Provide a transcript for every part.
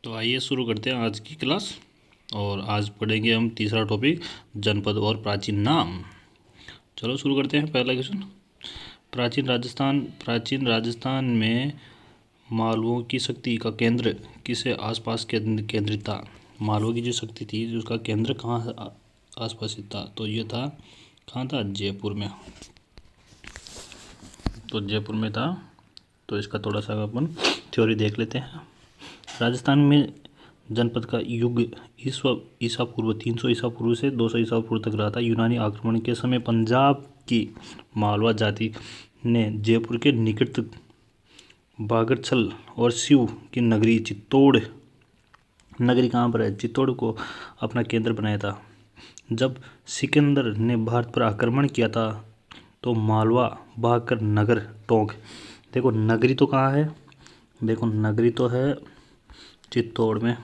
तो आइए शुरू करते हैं आज की क्लास। और आज पढ़ेंगे हम तीसरा टॉपिक, जनपद और प्राचीन नाम। चलो शुरू करते हैं। पहला क्वेश्चन, प्राचीन राजस्थान में मालवों की शक्ति का केंद्र किसके आसपास केंद्रित था। मालवों की जो शक्ति थी उसका केंद्र कहाँ आसपास ही था, तो ये था, कहाँ था, जयपुर में। तो जयपुर में था। तो इसका थोड़ा सा अपन थ्योरी देख लेते हैं। राजस्थान में जनपद का युग ईसा पूर्व 300 ईसा पूर्व से 200 ईसा पूर्व तक रहा था। यूनानी आक्रमण के समय पंजाब की मालवा जाति ने जयपुर के निकट बागरछल और शिव की नगरी चित्तौड़, नगरी कहाँ पर है, चित्तौड़ को अपना केंद्र बनाया था। जब सिकंदर ने भारत पर आक्रमण किया था तो मालवा भागकर नगर टोंक, देखो नगरी तो कहाँ है, देखो नगरी तो है चित्तौड़ में।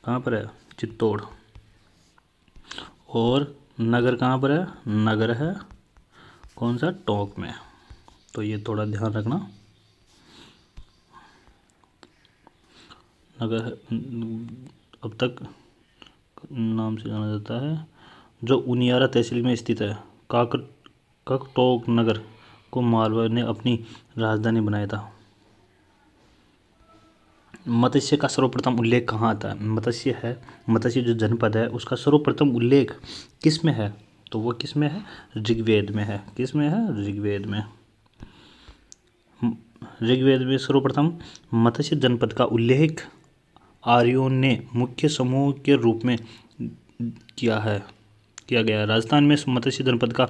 कहाँ पर है, चित्तौड़। और नगर कहाँ पर है, नगर है कौन सा, टोंक में। तो ये थोड़ा ध्यान रखना। नगर अब तक नाम से जाना जाता है, जो उनियारा तहसील में स्थित है। काकटोक नगर को मालवा ने अपनी राजधानी बनाया था। मत्स्य का सर्वप्रथम उल्लेख कहाँ आता है, मत्स्य जो जनपद है उसका सर्वप्रथम उल्लेख किस में है, तो वो किस में है, ऋग्वेद में है। किस में है, ऋग्वेद में। ऋग्वेद में सर्वप्रथम मत्स्य जनपद का उल्लेख आर्यों ने मुख्य समूह के रूप में किया गया है। राजस्थान में मत्स्य जनपद का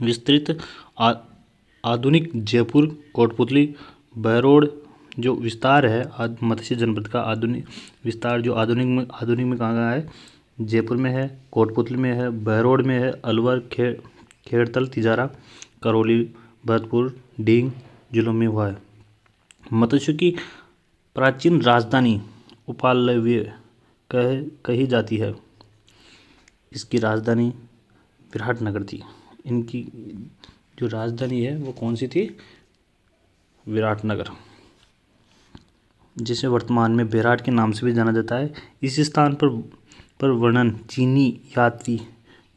विस्तृत आधुनिक जयपुर, कोटपुतली, बहरोड जो विस्तार है मत्स्य जनपद का आधुनिक विस्तार जो आधुनिक में कहाँ है, जयपुर में है, कोटपुतली में है, बहरोड में है, अलवर, खेड़तल, तिजारा, करौली, भरतपुर, डींग जिलों में हुआ है। मत्स्य की प्राचीन राजधानी उपालव्य कही जाती है। इसकी राजधानी विराटनगर थी। इनकी जो राजधानी है वो कौन सी थी, विराटनगर, जिसे वर्तमान में बेराट के नाम से भी जाना जाता है। इस स्थान पर वर्णन चीनी यात्री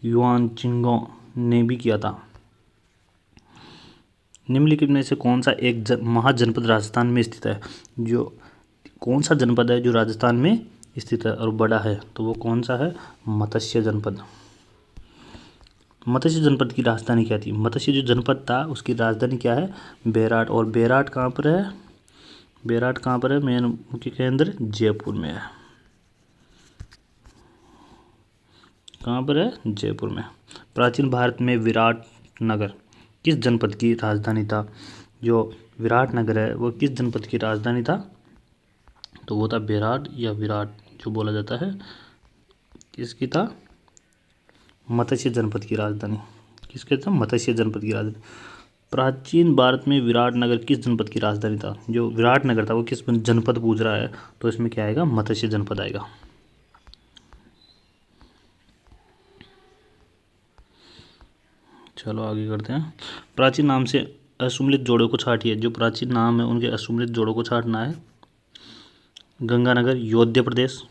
युआन चिंगो ने भी किया था। निम्नलिखित में से कौन सा एक महाजनपद राजस्थान में स्थित है, जो कौन सा जनपद है जो राजस्थान में स्थित है और बड़ा है, तो वो कौन सा है, मत्स्य जनपद। मत्स्य जनपद की राजधानी क्या थी, मत्स्य जो जनपद था उसकी राजधानी क्या है, बेराट। और बेराट कहाँ पर है, बेराट कहाँ पर है, मेन मुख्य केंद्र जयपुर में है। कहाँ पर है, जयपुर में। प्राचीन भारत में विराट नगर किस जनपद की राजधानी था, जो विराट नगर है वो किस जनपद की राजधानी था, तो वो था बेराट या विराट जो बोला जाता है, किसकी था, मत्स्य जनपद की राजधानी। किसके था, मत्स्य जनपद की राजधानी। प्राचीन भारत में विराट नगर किस जनपद की राजधानी था, जो विराट नगर था वो किस जनपद पूछ रहा है, तो इसमें क्या आएगा, मत्स्य जनपद आएगा। चलो आगे करते हैं। प्राचीन नाम से असुमिलित जोड़ों को छाटिए। जो प्राचीन नाम है उनके असुमिलित जोड़ों को छाटना है। गंगानगर योध्य प्रदेश,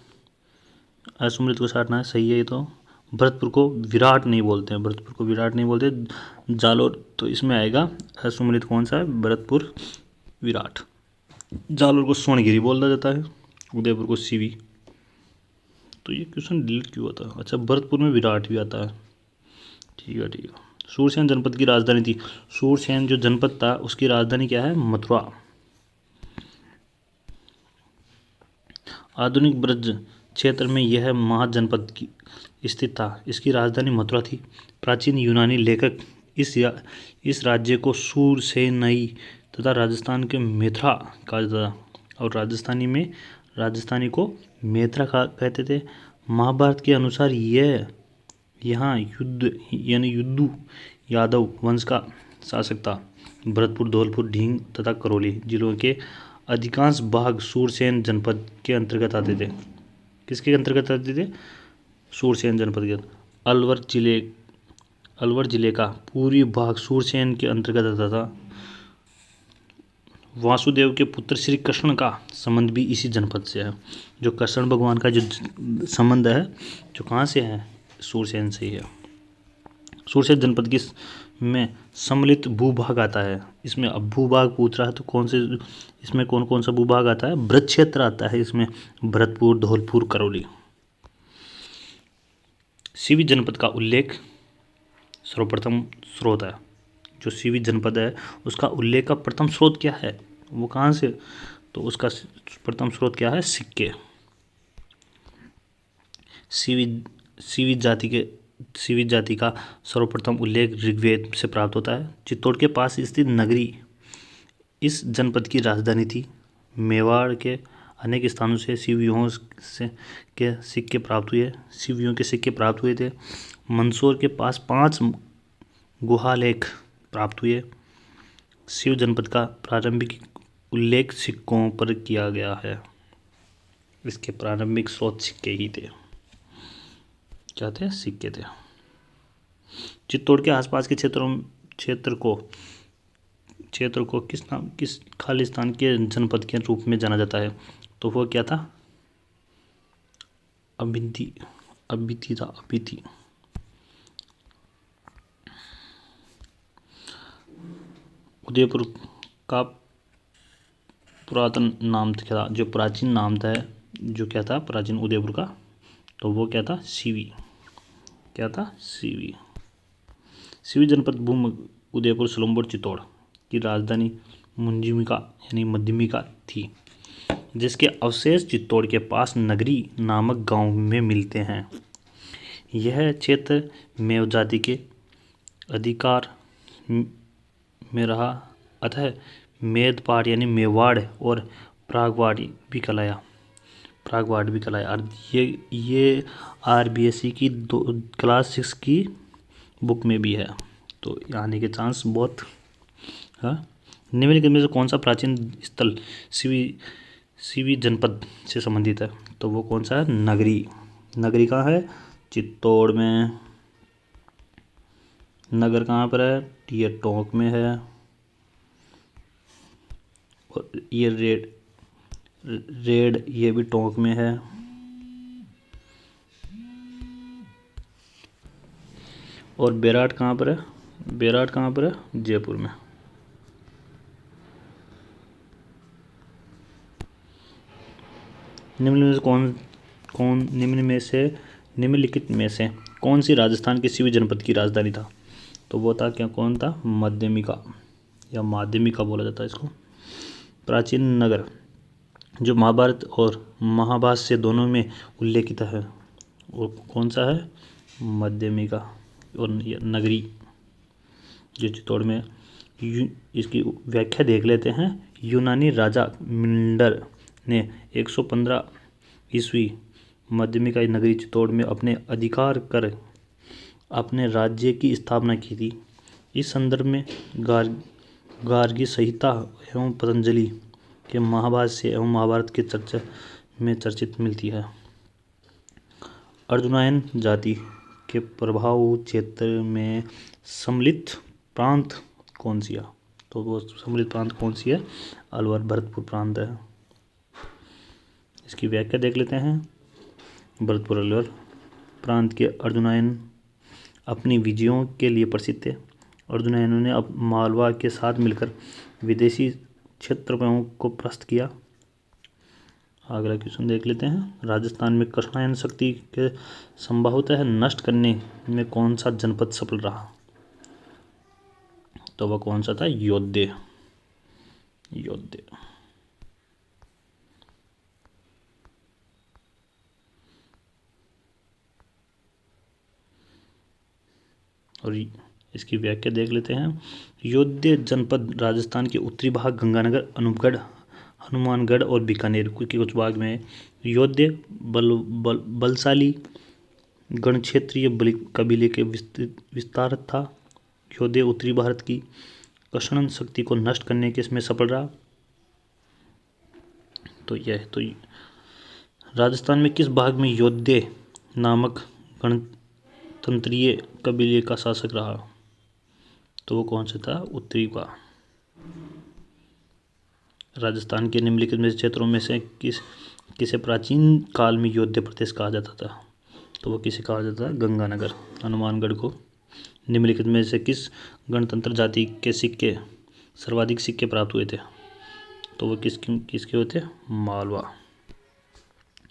असुमिलित को छाटना है, सही है ये तो। भरतपुर को विराट नहीं बोलते हैं, भरतपुर को विराट नहीं बोलते। जालोर, तो इसमें आएगा असुमिलित कौन सा है, भरतपुर, विराट। जालोर को सोनगिरी बोला जाता है, उदयपुर को सीवी। तो ये क्वेश्चन डिलीट क्यों होता है, अच्छा भरतपुर में विराट भी आता है, ठीक है ठीक है। सूरसेन जनपद की राजधानी थी, सूरसेन जो जनपद था उसकी राजधानी क्या है, मथुरा। आधुनिक ब्रज क्षेत्र में यह महाजनपद की स्थित था, इसकी राजधानी मथुरा थी। प्राचीन यूनानी लेखक इस राज्य को सूरसेनई तथा राजस्थान के मेथरा कहा जाता था, और राजस्थानी को मेथरा कहते थे। महाभारत के अनुसार यह यहाँ युद्धु यादव वंश का शासक था। भरतपुर, धौलपुर, ढींग तथा करौली जिलों के अधिकांश भाग सूरसेन जनपद के अंतर्गत आते थे। किसके अंतर्गत आते थे, सूरसेन जनपद के। अलवर जिले का पूर्वी भाग सूरसेन के अंतर्गत आता था। वासुदेव के पुत्र श्री कृष्ण का संबंध भी इसी जनपद से है। जो कृष्ण भगवान का जो संबंध है जो कहाँ से है, सूरसेन से ही है। सूरसेन जनपद की में सम्मिलित भूभाग आता है। इसमें अब भूभाग पूछ रहा है तो कौन से, इसमें कौन कौन सा भूभाग आता है, ब्रज क्षेत्र आता है इसमें, भरतपुर, धौलपुर, करौली। सीवी जनपद का उल्लेख सर्वप्रथम स्रोत है। जो सीवी जनपद है उसका उल्लेख का प्रथम स्रोत क्या है, वो कहाँ से, तो उसका प्रथम स्रोत क्या है, सिक्के। सीवी जाति का सर्वप्रथम उल्लेख ऋग्वेद से प्राप्त होता है। चित्तौड़ के पास स्थित नगरी इस जनपद की राजधानी थी। मेवाड़ के अनेक स्थानों से शिवियों के सिक्के प्राप्त हुए थे। मंदसौर के पास 5 गुहालेख प्राप्त हुए। शिव जनपद का प्रारंभिक उल्लेख सिक्कों पर किया गया है। इसके प्रारंभिक स्रोत सिक्के ही थे। क्या थे, सिक्के थे। चित्तौड़ के आसपास के क्षेत्र को किस खालिस्तान के जनपद के रूप में जाना जाता है, तो वो क्या था, अबिथी था। उदयपुर का पुरातन नाम था, जो प्राचीन नाम था, जो क्या था प्राचीन उदयपुर का, तो वो क्या था, सीवी। क्या था, सीवी। सीवी जनपद भूमि उदयपुर, सिलंबोर, चित्तौड़ की राजधानी मुंजिमिका यानी मध्यमिका थी, जिसके अवशेष चित्तौड़ के पास नगरी नामक गांव में मिलते हैं। यह क्षेत्र मेव जाति के अधिकार में रहा, अतः मेदपाट यानी मेवाड़ और प्रागवाड़ भी कहलाया। और ये RBSE की क्लास 6 की बुक में भी है, तो आने के चांस बहुत। हाँ, निम्नलिखित में से कौन सा प्राचीन स्थल सीवी जनपद से संबंधित है, तो वो कौन सा है, नगरी कहाँ है, चित्तौड़ में। नगर कहाँ पर है, ये टोंक में है। और ये रेड ये भी टोंक में है। और बेराट कहाँ पर है, जयपुर में। निम्नलिखित में से कौन सी राजस्थान के सीवी जनपद की राजधानी था, तो वो था कौन था, मध्यमिका या माध्यमिका बोला जाता है इसको। प्राचीन नगर जो महाभारत और महाभाष्य दोनों में उल्लेखित है, वो कौन सा है, मध्यमिका। और नगरी जो चित्तौड़ में, इसकी व्याख्या देख लेते हैं। यूनानी राजा मिंडर ने 115 ईस्वी मध्यमिका नगरी चित्तौड़ में अपने अधिकार कर अपने राज्य की स्थापना की थी। इस संदर्भ में गार्गी संहिता एवं पतंजलि के महाभाष्य एवं महाभारत के चर्चा में चर्चित मिलती है। अर्जुनायन जाति के प्रभाव क्षेत्र में सम्मिलित प्रांत कौन सी है, तो वो सम्मिलित प्रांत कौन सी है, अलवर भरतपुर प्रांत है। इसकी व्याख्या देख लेते हैं। भरतपुर अलवर प्रांत के अर्जुनायन अपनी विजयों के लिए प्रसिद्ध थे। अर्जुनायनों ने अब मालवा के साथ मिलकर विदेशी क्षेत्रों को परास्त किया। अगला क्वेश्चन देख लेते हैं। राजस्थान में कृष्णायन शक्ति के संभवतः नष्ट करने में कौन सा जनपद सफल रहा, तो वह कौन सा था, योद्धे। और इसकी व्याख्या देख लेते हैं। योद्धे जनपद राजस्थान के उत्तरी भाग गंगानगर, अनूपगढ़, हनुमानगढ़ और बीकानेर के कुछ भाग में योद्धे बलशाली गण क्षेत्रीय कबीले के विस्तार था। योद्धे उत्तरी भारत की कृष्ण शक्ति को नष्ट करने के इसमें सफल रहा। तो राजस्थान में किस भाग में योद्धे नामक गणतंत्रीय कबीले का शासक रहा, तो वो कौन सा था, उत्तरी का। राजस्थान के निम्नलिखित में से क्षेत्रों में से किसे प्राचीन काल में योध्य प्रदेश कहा जाता था? तो वो किसे कहा जाता है? गंगानगर, हनुमानगढ़ को। निम्नलिखित में से किस गणतंत्र जाति के सिक्के सर्वाधिक सिक्के प्राप्त हुए थे? तो वो किसके हुए थे? मालवा।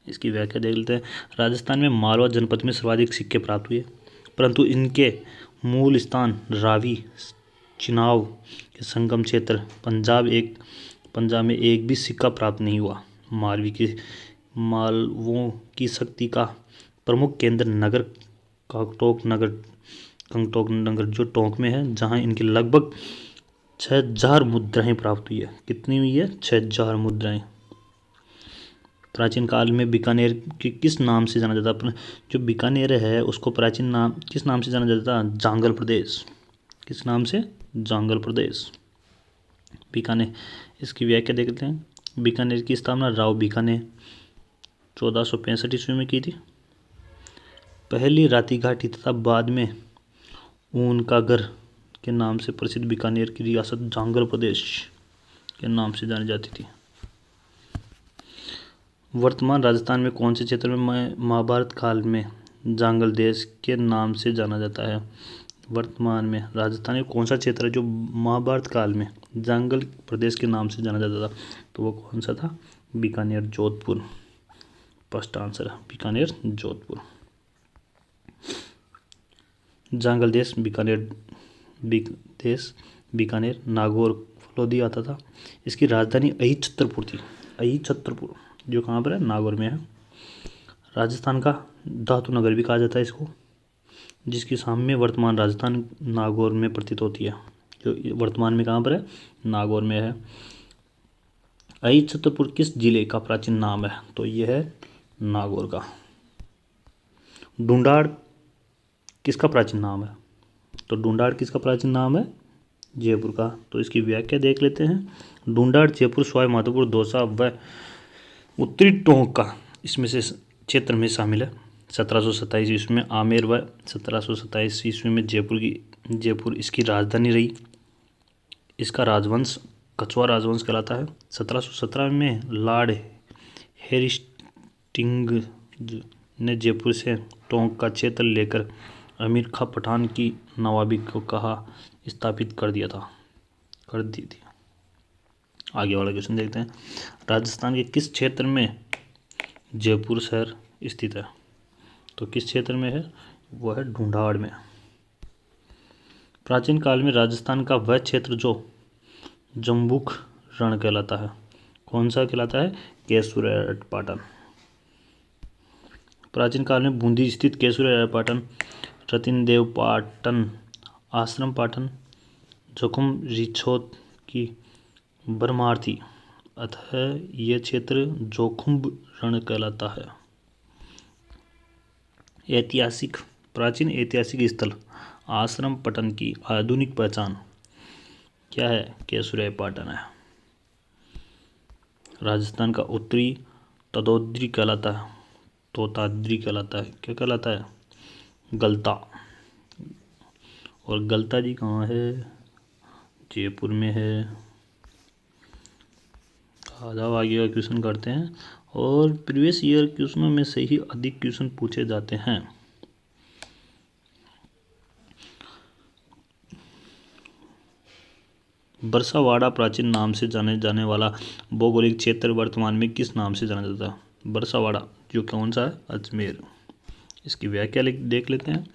इसकी व्याख्या देख लेते हैं। राजस्थान में मालवा जनपद में सर्वाधिक सिक्के प्राप्त हुए, परंतु इनके मूल स्थान रावी चिनाव के संगम क्षेत्र पंजाब में एक भी सिक्का प्राप्त नहीं हुआ। मालवों की शक्ति का प्रमुख केंद्र नगर कंगटोक नगर जो टोंक में है, जहां इनकी लगभग 6000 मुद्राएं प्राप्त हुई है। कितनी हुई है? 6000 मुद्राएं। प्राचीन काल में बीकानेर के किस नाम से जाना जाता? जो बीकानेर है उसको प्राचीन नाम किस नाम से जाना जाता? जांगल प्रदेश। किस नाम से? जांगल प्रदेश। बीकानेर, इसकी व्याख्या देखते हैं। बीकानेर की स्थापना राव बीकानेर 1465 ईस्वी में की थी। पहली राती घाटी तथा बाद में ऊन का घर के नाम से प्रसिद्ध बीकानेर की रियासत जांगल प्रदेश के नाम से जानी जाती थी। वर्तमान राजस्थान में कौन से क्षेत्र में महाभारत काल में जांगल देश के नाम से जाना जाता है? वर्तमान में राजस्थान में कौन सा क्षेत्र है जो महाभारत काल में जांगल प्रदेश के नाम से जाना जाता था? तो वो कौन सा था? बीकानेर, जोधपुर। फर्स्ट आंसर है बीकानेर, जोधपुर। जांगल देश बीकानेर नागौर फलोदी आता था। इसकी राजधानी अहिच्छत्रपुर थी। अहिच्छत्रपुर जो कहाँ पर है? नागौर में है। राजस्थान का धातु नगर भी कहा जाता है इसको, जिसकी साम्य वर्तमान राजस्थान नागौर में प्रतीत होती है। जो वर्तमान में कहाँ पर है? नागौर में है। अहिच्छत्रपुर किस जिले का प्राचीन नाम है? तो यह है नागौर का। ढूंढाड़ किसका प्राचीन नाम है? तो ढूंढाड़ किसका प्राचीन नाम है? जयपुर का। तो इसकी व्याख्या देख लेते हैं। ढूंढाड़ जयपुर, सवाई माधोपुर, दौसा व उत्तरी टोंक का इसमें से क्षेत्र में शामिल है। 1727 ईस्वी में आमेर व 1727 ईस्वी में जयपुर इसकी राजधानी रही। इसका राजवंश कछुआ राजवंश कहलाता है। 1717 में लॉर्ड हेस्टिंग्स ने जयपुर से टोंक का क्षेत्र लेकर अमीर खां पठान की नवाबी को कहा स्थापित कर दी थी। आगे वाला क्वेश्चन देखते हैं। राजस्थान के किस क्षेत्र में जयपुर शहर स्थित है? तो किस क्षेत्र में है? वह है ढूंढाड़ में। प्राचीन काल में राजस्थान का वह क्षेत्र जो जम्बूक रण कहलाता है, कौन सा कहलाता है? केसुरपाटन। प्राचीन काल में बूंदी स्थित केसुरपाटन, रतिनदेव पाटन, आश्रम पाटन, जोखम रिछोत की भरमार थी, अतः यह क्षेत्र जोखुम रण कहलाता है। प्राचीन ऐतिहासिक स्थल आश्रम पटन की आधुनिक पहचान क्या है? केसुरपाटन है। राजस्थान का उत्तरी ततोद्री कहलाता है, क्या कहलाता है? गलता। और गलता जी कहाँ है? जयपुर में है। आगे का क्वेश्चन करते हैं, और प्रीवियस ईयर क्वेश्चनों में से ही अधिक क्वेश्चन पूछे जाते हैं। बरसावाड़ा प्राचीन नाम से जाने जाने वाला भौगोलिक क्षेत्र वर्तमान में किस नाम से जाना जाता है? बरसावाड़ा जो कौन सा है? अजमेर। इसकी व्याख्या देख लेते हैं।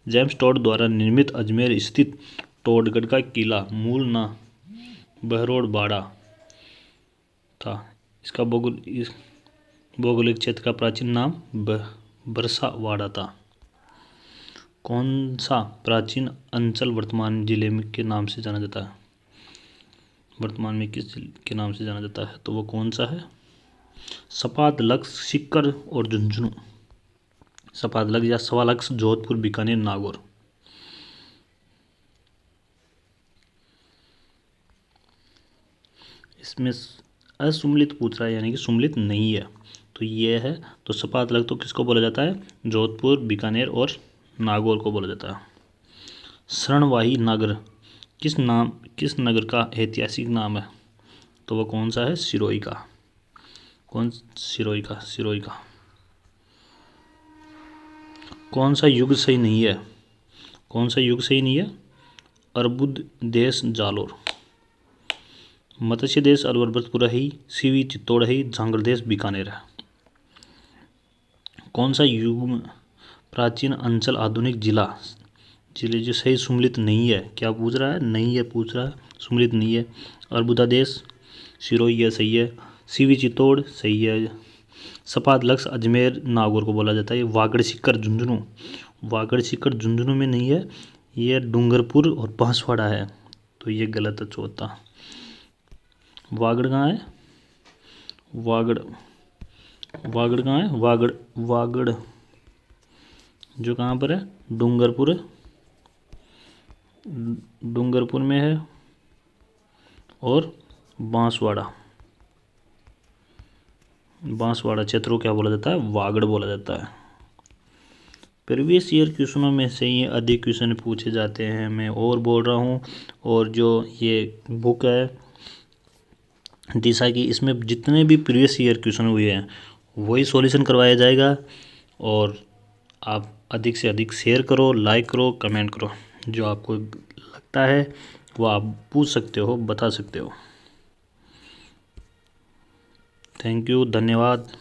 जेम्स टोड द्वारा निर्मित अजमेर स्थित टोडगढ़ का किला मूल नाम बहरोड़बाड़ा था। इसका भौगोलिक क्षेत्र का प्राचीन नाम बरसावाड़ा था। कौन सा प्राचीन अंचल वर्तमान जिले के नाम से जाना जाता है? वर्तमान में किस जिले के नाम से जाना जाता है? तो वो कौन सा है? सपादलक्स, सीकर और झुंझुनू। सपादलक्स या सवालक्स जोधपुर, बीकानेर, नागौर। इसमें असुमलित पूछ रहा है, यानी कि सुमलित नहीं है, तो ये है। तो सपादलक्स तो किसको बोला जाता है? जोधपुर, बीकानेर और नागौर को बोला जाता है। शरणवाही नगर किस नगर का ऐतिहासिक नाम है? तो वह कौन सा है? सिरोही का। कौन? सिरोही का, सिरोही का। कौन सा युग सही नहीं है? कौन सा युग सही नहीं है? अर्बुद देश जालोर, मत्स्य देश अलवरबतपुरा ही, सीवी चित्तौड़ ही, झांगड़ देश बीकानेर है। कौन सा युग प्राचीन अंचल आधुनिक जिला? जिले जो सही सुमिलित नहीं है, क्या पूछ रहा है? नहीं है पूछ रहा है, सुमिलित नहीं है। अर्बुदा देश, सिरोही है, सही है। सीवी चित्तौड़ सही है। सपाट लक्ष्य अजमेर नागौर को बोला जाता है। वागड़ सीकर झुंझुनू, वागड़ सीकर झुंझुनू में नहीं है, ये डूंगरपुर और बांसवाड़ा है, तो ये गलत है चौथा। वागड़ कहाँ है? वागड़, वागड़ कहाँ है? वागड़, वागड़ जो कहाँ पर है? डूंगरपुर, डूंगरपुर में है, और बांसवाड़ा, बांसवाड़ा क्षेत्र को क्या बोला जाता है? वागड़ बोला जाता है। प्रीवियस ईयर क्वेश्चनों में से ही अधिक क्वेश्चन पूछे जाते हैं, मैं और बोल रहा हूँ। और जो ये बुक है दिशा की, इसमें जितने भी प्रीवियस ईयर क्वेश्चन हुए हैं वही सॉल्यूशन करवाया जाएगा। और आप अधिक से अधिक शेयर करो, लाइक करो, कमेंट करो, जो आपको लगता है वो आप पूछ सकते हो, बता सकते हो। थैंक यू, धन्यवाद।